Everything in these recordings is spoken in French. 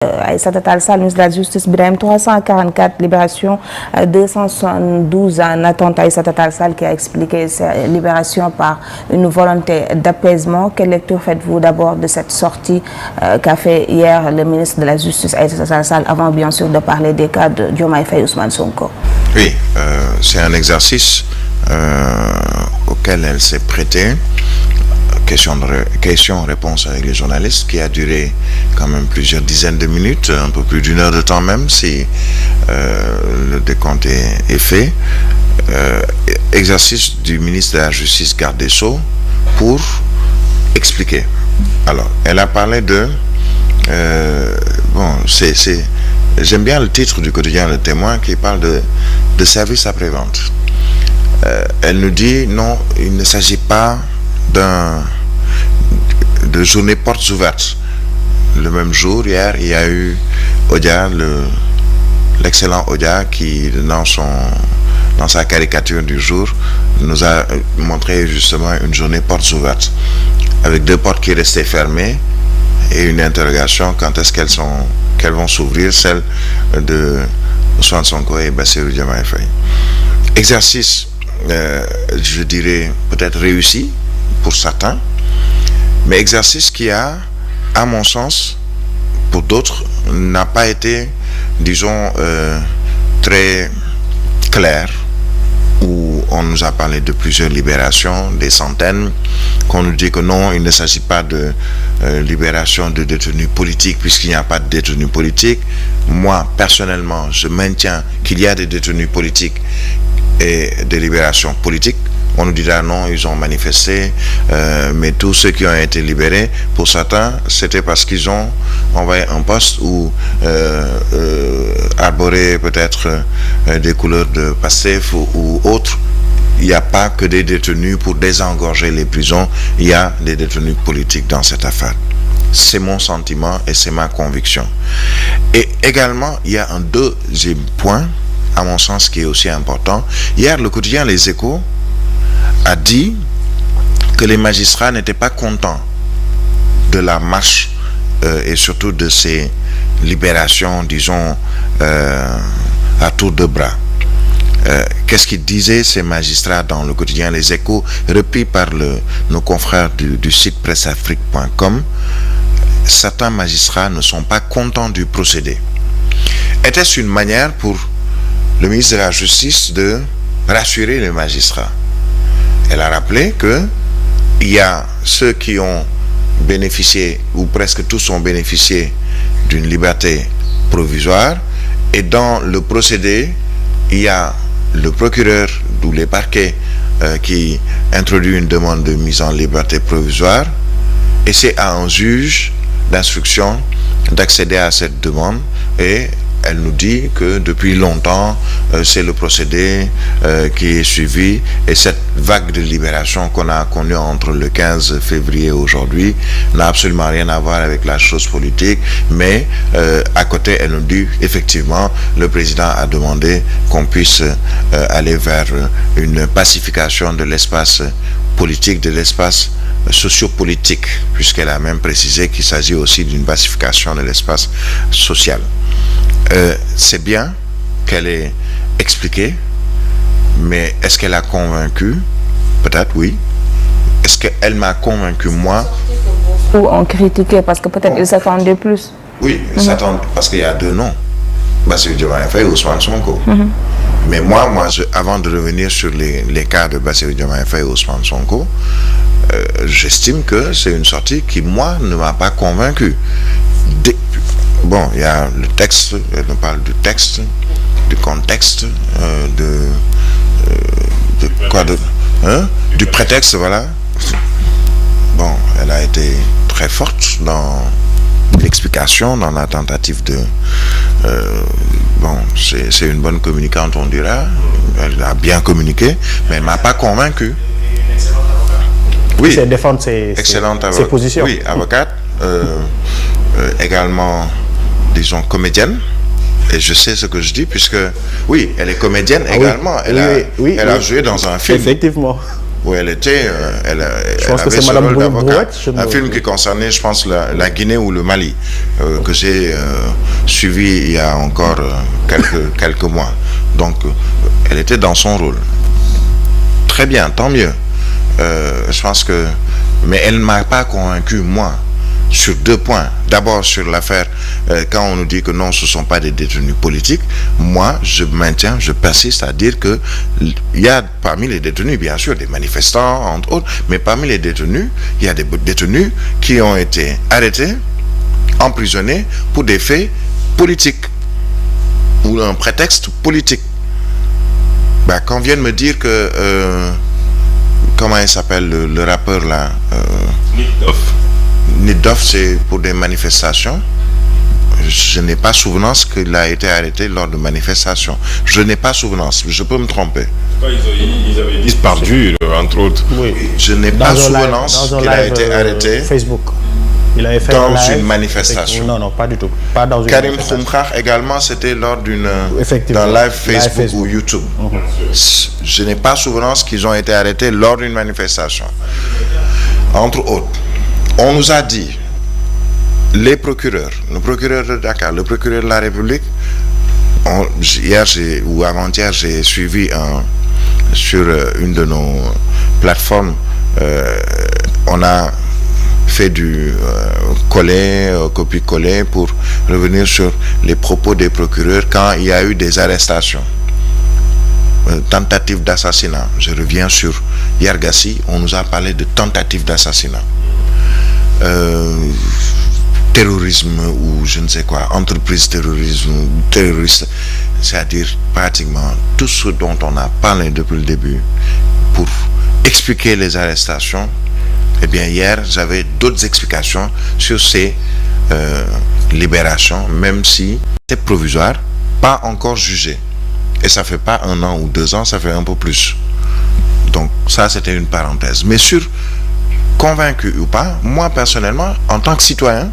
Aïssata Tall Sall, ministre de la Justice, Birahim, 344 libérations, 272 en attente. Aïssata Tall Sall qui a expliqué ces libérations par une volonté d'apaisement. Quelle lecture faites-vous d'abord de cette sortie qu'a fait hier le ministre de la Justice, Aïssata Tall Sall, avant bien sûr de parler des cas de Diomaye Faye et Ousmane Sonko? Oui, c'est un exercice auquel elle s'est prêtée. Question-réponse avec les journalistes qui a duré quand même plusieurs dizaines de minutes, un peu plus d'1 heure de temps même si le décompte est fait. Exercice du ministre de la Justice, garde des Sceaux, pour expliquer. Alors, elle a parlé de... j'aime bien le titre du quotidien Le Témoin qui parle de service après-vente. Elle nous dit non, il ne s'agit pas de journée portes ouvertes. Le même jour, hier, il y a eu Odia, l'excellent Odia, qui dans sa caricature du jour nous a montré justement une journée portes ouvertes avec 2 portes qui restaient fermées et une interrogation quand est-ce qu'elles vont s'ouvrir, celle de Ousmane Sonko et Bassirou Diomaye Faye. Exercice, je dirais peut-être réussi pour certains, mais exercice qui a, à mon sens, pour d'autres, n'a pas été, disons, très clair, où on nous a parlé de plusieurs libérations, des centaines, qu'on nous dit que non, il ne s'agit pas de libération de détenus politiques, puisqu'il n'y a pas de détenus politiques. Moi, personnellement, je maintiens qu'il y a des détenus politiques et des libérations politiques. On nous dira non, ils ont manifesté, mais tous ceux qui ont été libérés, pour certains, c'était parce qu'ils ont envoyé un poste ou arboré peut-être des couleurs de Pastef ou autres. Il n'y a pas que des détenus pour désengorger les prisons, il y a des détenus politiques dans cette affaire. C'est mon sentiment et c'est ma conviction. Et également, il y a un deuxième point, à mon sens, qui est aussi important. Hier, le quotidien Les Échos a dit que les magistrats n'étaient pas contents de la marche et surtout de ces libérations, disons, à tour de bras. Qu'est-ce qu'ils disaient ces magistrats dans le quotidien Les Échos, repris par nos confrères du site presseafrique.com? Certains magistrats ne sont pas contents du procédé. Était-ce une manière pour le ministre de la Justice de rassurer les magistrats? Elle a rappelé qu'il y a ceux qui ont bénéficié, ou presque tous ont bénéficié d'une liberté provisoire, et dans le procédé, il y a le procureur ou les parquets qui introduit une demande de mise en liberté provisoire, et c'est à un juge d'instruction d'accéder à cette demande, et elle nous dit que depuis longtemps, c'est le procédé qui est suivi, et cette vague de libération qu'on a connue entre le 15 février et aujourd'hui n'a absolument rien à voir avec la chose politique, mais à côté, elle nous dit effectivement, le président a demandé qu'on puisse aller vers une pacification de l'espace politique, de l'espace sociopolitique, puisqu'elle a même précisé qu'il s'agit aussi d'une pacification de l'espace social. C'est bien qu'elle ait expliqué, mais est-ce qu'elle a convaincu? Peut-être oui. Est-ce qu'elle m'a convaincu, moi? Ou on critiquait parce que peut-être ils s'attendaient plus. Oui, ils s'attendent parce qu'il y a 2 noms. Bassirou Diomaye Faye et Ousmane Sonko. Mais moi avant de revenir sur les cas de Bassirou Diomaye Faye et Ousmane Sonko, j'estime que c'est une sortie qui, moi, ne m'a pas convaincu. Bon, il y a le texte, elle nous parle du texte, du contexte, du prétexte, voilà. Bon, elle a été très forte dans l'explication, dans la tentative de... c'est une bonne communicante, on dira. Elle a bien communiqué, mais elle ne m'a pas convaincu. Oui, c'est défendre ses positions. Oui, avocate, également, disons, comédienne. Et je sais ce que je dis, puisque, oui, elle est comédienne également. Elle a joué dans un film. Effectivement. où elle était, elle pense que avait c'est ce Madame rôle d'avocat. Brouette, Un film qui concernait, je pense, la Guinée ou le Mali, que j'ai suivi il y a encore quelques mois. Donc, elle était dans son rôle. Très bien, tant mieux. Je pense que... Mais elle ne m'a pas convaincu, moi, sur 2 points. D'abord, sur l'affaire, quand on nous dit que non, ce ne sont pas des détenus politiques, moi, je maintiens, je persiste à dire que il y a parmi les détenus, bien sûr, des manifestants, entre autres, mais parmi les détenus, il y a des détenus qui ont été arrêtés, emprisonnés pour des faits politiques ou un prétexte politique. Quand on vient de me dire que... comment il s'appelle le rappeur là, Nitdoff, c'est pour des manifestations. Je n'ai pas souvenance qu'il a été arrêté lors de manifestations. Je n'ai pas souvenance, je peux me tromper. Ils avaient disparu, entre autres. Oui. Je n'ai pas souvenance qu'il a été arrêté Facebook. Il avait fait dans live, une manifestation. Non, pas du tout. Pas dans une Karim manifestation. Khoumkhar également, c'était lors d'un live Facebook ou YouTube. Je n'ai pas souvenance qu'ils ont été arrêtés lors d'une manifestation. Entre autres, on nous a dit, les procureurs, le procureur de Dakar, le procureur de la République, hier ou avant-hier, j'ai suivi sur une de nos plateformes, on a fait du copier-coller pour revenir sur les propos des procureurs quand il y a eu des arrestations. Tentative d'assassinat. Je reviens sur Yargassi, on nous a parlé de tentative d'assassinat. Terrorisme ou je ne sais quoi, entreprise terrorisme, terroriste, c'est-à-dire pratiquement tout ce dont on a parlé depuis le début pour expliquer les arrestations. Eh bien, hier, j'avais d'autres explications sur ces libérations, même si c'est provisoire, pas encore jugé. Et ça fait pas 1 an ou 2 ans, ça fait un peu plus. Donc, ça, c'était une parenthèse. Mais sur convaincu ou pas, moi, personnellement, en tant que citoyen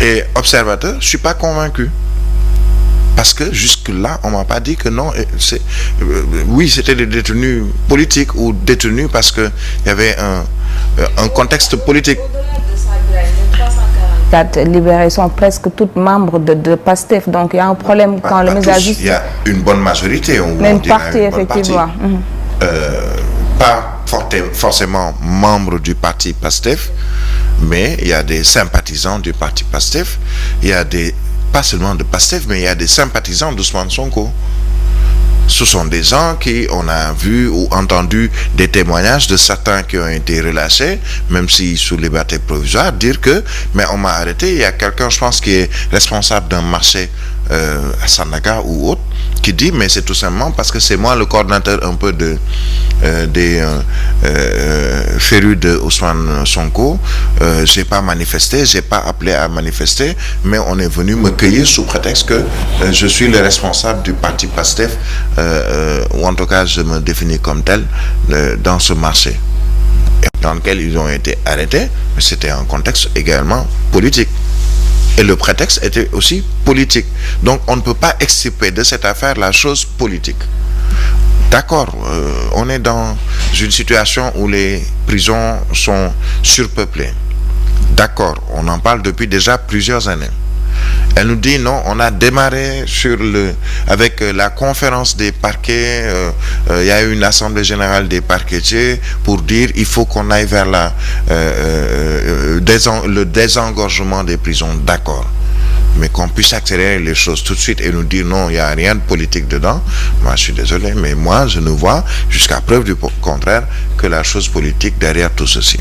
et observateur, je suis pas convaincu. Parce que jusque-là, on m'a pas dit que non, oui, c'était des détenus politiques ou détenus parce qu'il y avait un contexte politique. Libérés sont presque toutes membres de PASTEF, donc il y a un problème quand le message... Il y a une bonne majorité, une partie, effectivement. Pas forcément membres du parti PASTEF, mais il y a des sympathisants du parti PASTEF, il y a pas seulement de PASTEF, mais il y a des sympathisants d'Ousmane Sonko. Ce sont des gens qui, on a vu ou entendu des témoignages de certains qui ont été relâchés, même si sous liberté provisoire, dire que, mais on m'a arrêté, il y a quelqu'un, je pense, qui est responsable d'un marché à Sandaga ou autre, qui dit, mais c'est tout simplement parce que c'est moi le coordinateur un peu des férus de Ousmane Sonko. J'ai pas manifesté, j'ai pas appelé à manifester, mais on est venu me cueillir sous prétexte que je suis le responsable du parti PASTEF, ou en tout cas je me définis comme tel dans ce marché dans lequel ils ont été arrêtés, mais c'était un contexte également politique. Et le prétexte était aussi politique. Donc on ne peut pas extirper de cette affaire la chose politique. D'accord, on est dans une situation où les prisons sont surpeuplées. D'accord, on en parle depuis déjà plusieurs années. Elle nous dit non, on a démarré avec la conférence des parquets, il y a eu une assemblée générale des parquetiers pour dire il faut qu'on aille vers le désengorgement des prisons, d'accord. Mais qu'on puisse accélérer les choses tout de suite et nous dire non, il n'y a rien de politique dedans, moi je suis désolé, mais moi je ne vois jusqu'à preuve du contraire que la chose politique derrière tout ceci.